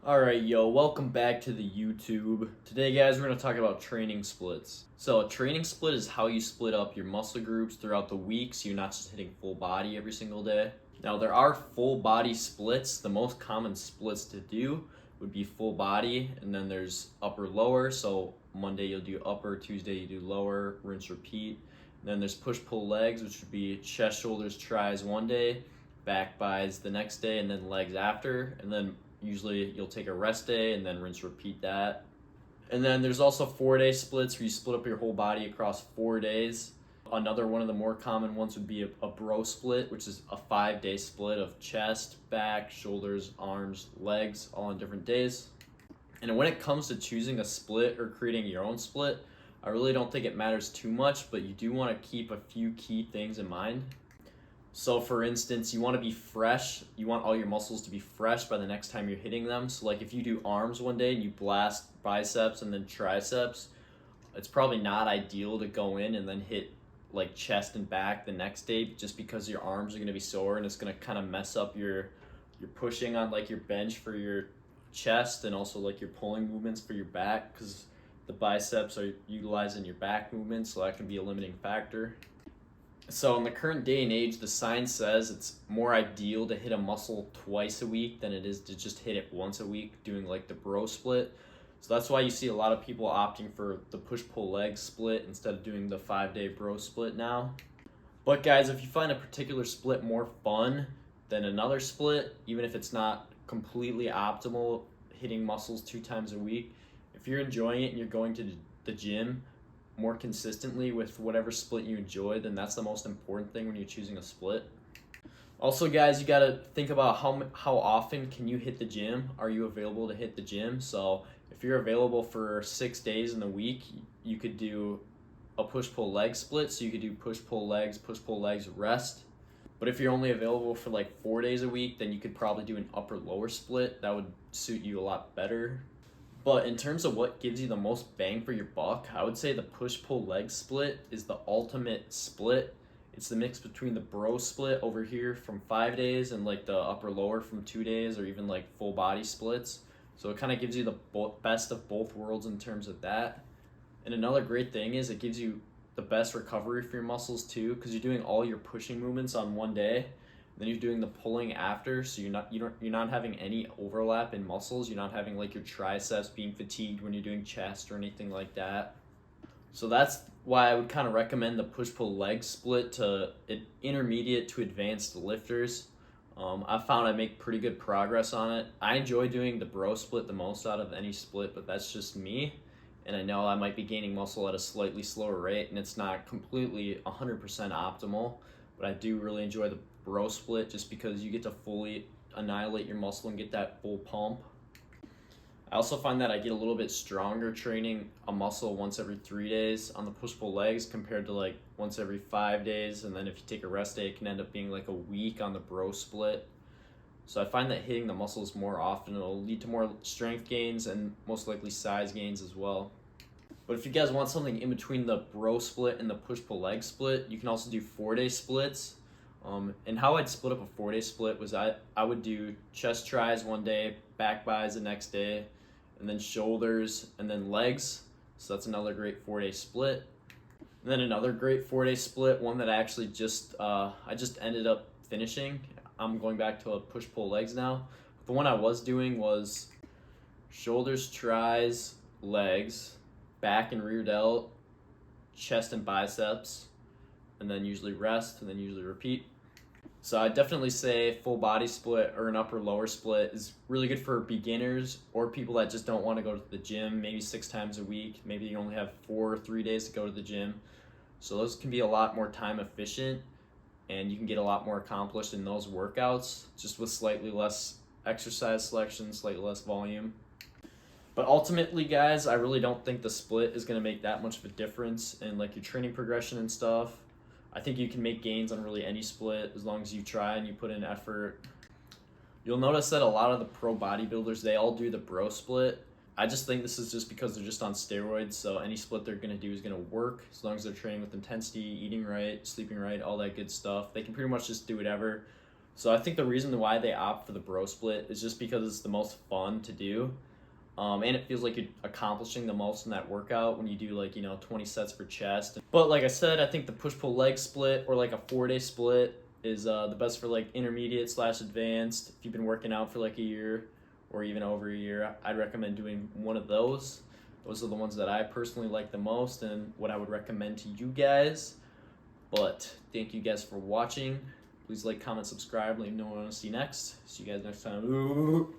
Alright, yo, welcome back to the YouTube. Today, guys, we're going to talk about training splits. So, a training split is how you split up your muscle groups throughout the week so you're not just hitting full body every single day. Now, there are full body splits. The most common splits to do would be full body, and then there's upper lower. So, Monday you'll do upper, Tuesday you do lower, rinse, repeat. And then there's push pull legs, which would be chest, shoulders, tris one day, back, bis the next day, and then legs after. And then usually you'll take a rest day and then rinse repeat that. And then there's also 4-day splits where you split up your whole body across 4 days. Another one of the more common ones would be a bro split, which is a 5-day split of chest, back, shoulders, arms, legs, all on different days. And when it comes to choosing a split or creating your own split, I really don't think it matters too much, but you do want to keep a few key things in mind. So for instance, you want to be fresh. You want all your muscles to be fresh by the next time you're hitting them. So like if you do arms one day and you blast biceps and then triceps, it's probably not ideal to go in and then hit like chest and back the next day just because your arms are going to be sore and it's going to kind of mess up your pushing on like your bench for your chest and also like your pulling movements for your back because the biceps are utilizing your back movements, so that can be a limiting factor. So in the current day and age, the science says it's more ideal to hit a muscle twice a week than it is to just hit it once a week doing like the bro split. So that's why you see a lot of people opting for the push-pull leg split instead of doing the 5-day bro split now. But guys, if you find a particular split more fun than another split, even if it's not completely optimal hitting muscles 2 times a week, if you're enjoying it and you're going to the gym more consistently with whatever split you enjoy, then that's the most important thing when you're choosing a split. Also, guys, you got to think about how often can you hit the gym. Are you available to hit the gym? So if you're available for 6 days in the week, you could do a push-pull leg split. So you could do push-pull legs, rest. But if you're only available for like 4 days a week, then you could probably do an upper-lower split. That would suit you a lot better. But in terms of what gives you the most bang for your buck, I would say the push-pull leg split is the ultimate split. It's the mix between the bro split over here from 5 days and like the upper-lower from 2 days or even like full body splits. So it kind of gives you the best of both worlds in terms of that. And another great thing is it gives you the best recovery for your muscles too because you're doing all your pushing movements on one day. Then you're doing the pulling after, so you're not having any overlap in muscles. You're not having like your triceps being fatigued when you're doing chest or anything like that. So that's why I would kind of recommend the push-pull leg split to intermediate to advanced lifters. I found I make pretty good progress on it. I enjoy doing the bro split the most out of any split, but that's just me. And I know I might be gaining muscle at a slightly slower rate, and it's not completely 100% optimal. But I do really enjoy the bro split just because you get to fully annihilate your muscle and get that full pump. I also find that I get a little bit stronger training a muscle once every 3 days on the push-pull legs compared to like once every 5 days. And then if you take a rest day, it can end up being like a week on the bro split. So I find that hitting the muscles more often will lead to more strength gains and most likely size gains as well. But if you guys want something in between the bro split and the push-pull leg split, you can also do 4-day splits. And how I'd split up a 4-day split was I would do chest tris one day, back bis the next day, and then shoulders, and then legs. So that's another great 4-day split. And then another great 4-day split, one that I actually just ended up finishing. I'm going back to a push-pull legs now. The one I was doing was shoulders, tris, legs, back and rear delt, chest and biceps, and then usually rest, and then usually repeat. So I definitely say full body split or an upper lower split is really good for beginners or people that just don't want to go to the gym maybe 6 times a week. Maybe you only have 4 or 3 days to go to the gym. So those can be a lot more time efficient and you can get a lot more accomplished in those workouts just with slightly less exercise selection, slightly less volume. But ultimately, guys, I really don't think the split is going to make that much of a difference in like your training progression and stuff. I think you can make gains on really any split as long as you try and you put in effort. You'll notice that a lot of the pro bodybuilders, they all do the bro split. I just think this is just because they're just on steroids, so any split they're going to do is going to work as long as they're training with intensity, eating right, sleeping right, all that good stuff. They can pretty much just do whatever. So I think the reason why they opt for the bro split is just because it's the most fun to do. And it feels like you're accomplishing the most in that workout when you do 20 sets for chest. But like I said, I think the push-pull leg split or like a 4-day split is the best for like intermediate / advanced. If you've been working out for like a year or even over a year, I'd recommend doing one of those. Those are the ones that I personally like the most and what I would recommend to you guys. But thank you guys for watching. Please like, comment, subscribe. Let me know what I want to see next. See you guys next time. Ooh.